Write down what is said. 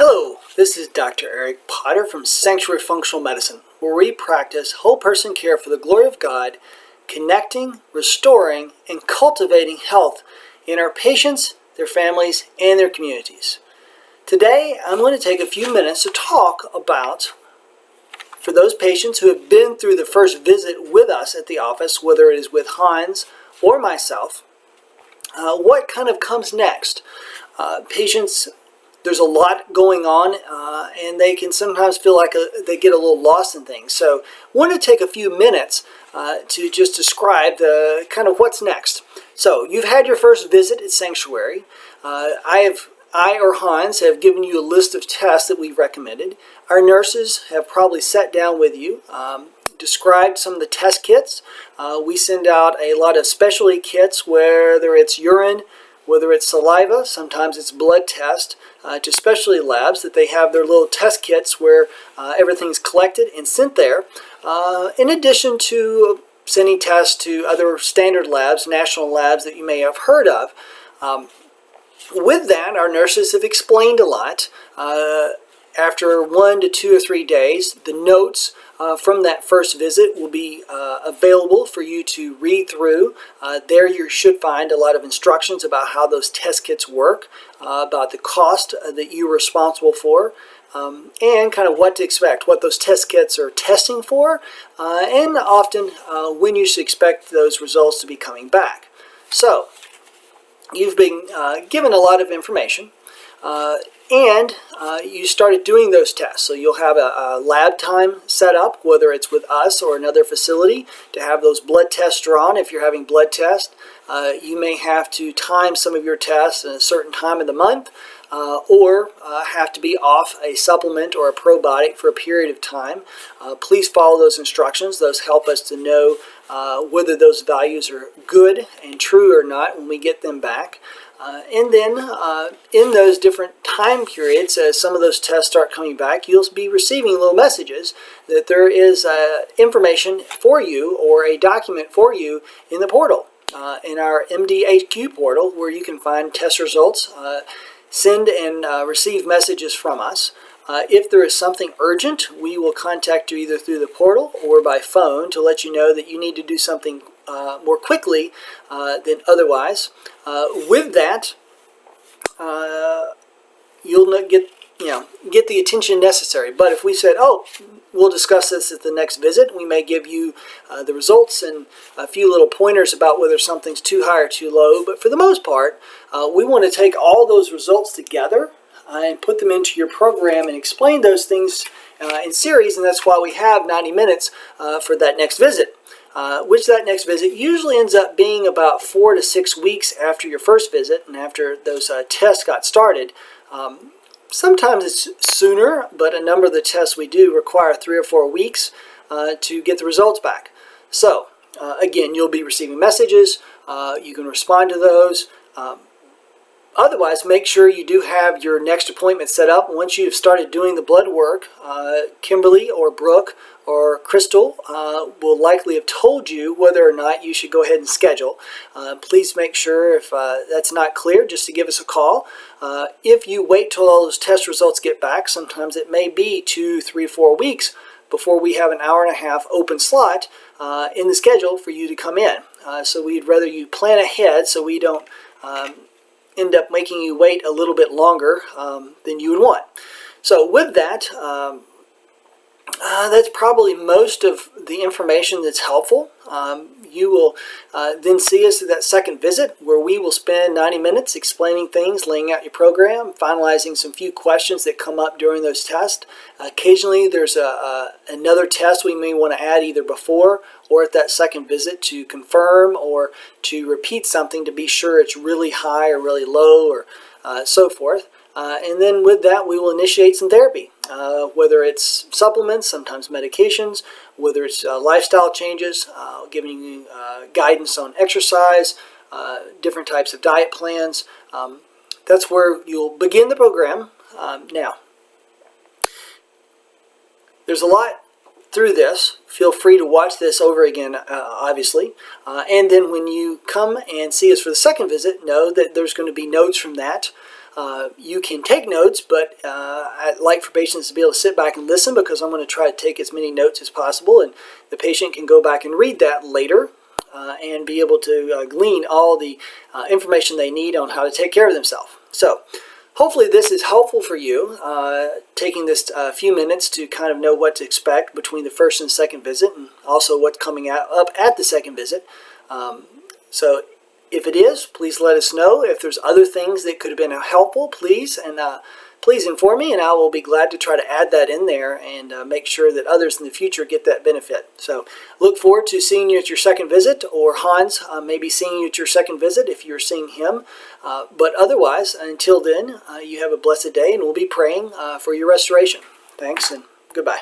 Hello, this is Dr. Eric Potter from Sanctuary Functional Medicine, where we practice whole person care for the glory of God, connecting, restoring, and cultivating health in our patients, their families, and their communities. Today, I'm going to take a few minutes to talk about, for those patients who have been through the first visit with us at the office, whether it is with Hans or myself, what kind of comes next. Patients, there's a lot going on, and they can sometimes feel like they get a little lost in things. So I want to take a few minutes to just describe the kind of what's next. So you've had your first visit at Sanctuary. I or Hans have given you a list of tests that we've recommended. Our nurses have probably sat down with you, described some of the test kits. We send out a lot of specialty kits, whether it's urine, whether it's saliva, sometimes it's blood test, to specialty labs that they have their little test kits where everything's collected and sent there, in addition to sending tests to other standard labs, national labs that you may have heard of. With that, our nurses have explained a lot. After 1 to 2 or 3 days, the notes from that first visit will be available for you to read through. There you should find a lot of instructions about how those test kits work, about the cost that you're responsible for, and kind of what to expect, what those test kits are testing for, and often when you should expect those results to be coming back. So, you've been given a lot of information. And you started doing those tests. So you'll have a lab time set up, whether it's with us or another facility, to have those blood tests drawn if you're having blood tests. You may have to time some of your tests at a certain time of the month, or have to be off a supplement or a probiotic for a period of time. Please follow those instructions. Those help us to know whether those values are good and true or not when we get them back. And then in those different time periods, as some of those tests start coming back, you'll be receiving little messages that there is information for you or a document for you in the portal, in our MDHQ portal, where you can find test results, send and receive messages from us. If there is something urgent, we will contact you either through the portal or by phone to let you know that you need to do something more quickly than otherwise. With that, you'll not get the attention necessary. But if we said, "Oh, we'll discuss this at the next visit," we may give you the results and a few little pointers about whether something's too high or too low. But for the most part, we want to take all those results together and put them into your program and explain those things in series, and that's why we have 90 minutes for that next visit. Which that next visit usually ends up being about 4 to 6 weeks after your first visit and after those tests got started. Sometimes it's sooner, but a number of the tests we do require 3 or 4 weeks to get the results back. So, again, you'll be receiving messages. You can respond to those. Otherwise, make sure you do have your next appointment set up. Once you've started doing the blood work, Kimberly or Brooke or Crystal will likely have told you whether or not you should go ahead and schedule. Please make sure, if that's not clear, just to give us a call. If you wait till all those test results get back, sometimes it may be 2, 3, 4 weeks before we have an hour and a half open slot in the schedule for you to come in. So we'd rather you plan ahead so we don't end up making you wait a little bit longer than you would want. So with that, that's probably most of the information that's helpful. You will then see us at that second visit, where we will spend 90 minutes explaining things, laying out your program, finalizing some few questions that come up during those tests. Occasionally there's another test we may want to add either before or at that second visit to confirm or to repeat something to be sure it's really high or really low or so forth. And then with that, we will initiate some therapy, whether it's supplements, sometimes medications, whether it's lifestyle changes, giving you guidance on exercise, different types of diet plans. That's where you'll begin the program. Now, there's a lot through this. Feel free to watch this over again, obviously. And then when you come and see us for the second visit, know that there's going to be notes from that. You can take notes, but I'd like for patients to be able to sit back and listen, because I'm going to try to take as many notes as possible, and the patient can go back and read that later and be able to glean all the information they need on how to take care of themselves. So hopefully this is helpful for you, taking this few minutes to kind of know what to expect between the first and second visit, and also what's coming up at the second visit. So if it is, please let us know. If there's other things that could have been helpful, please inform me, and I will be glad to try to add that in there and make sure that others in the future get that benefit. So look forward to seeing you at your second visit, or Hans maybe seeing you at your second visit if you're seeing him. But otherwise, until then, you have a blessed day, and we'll be praying for your restoration. Thanks, and goodbye.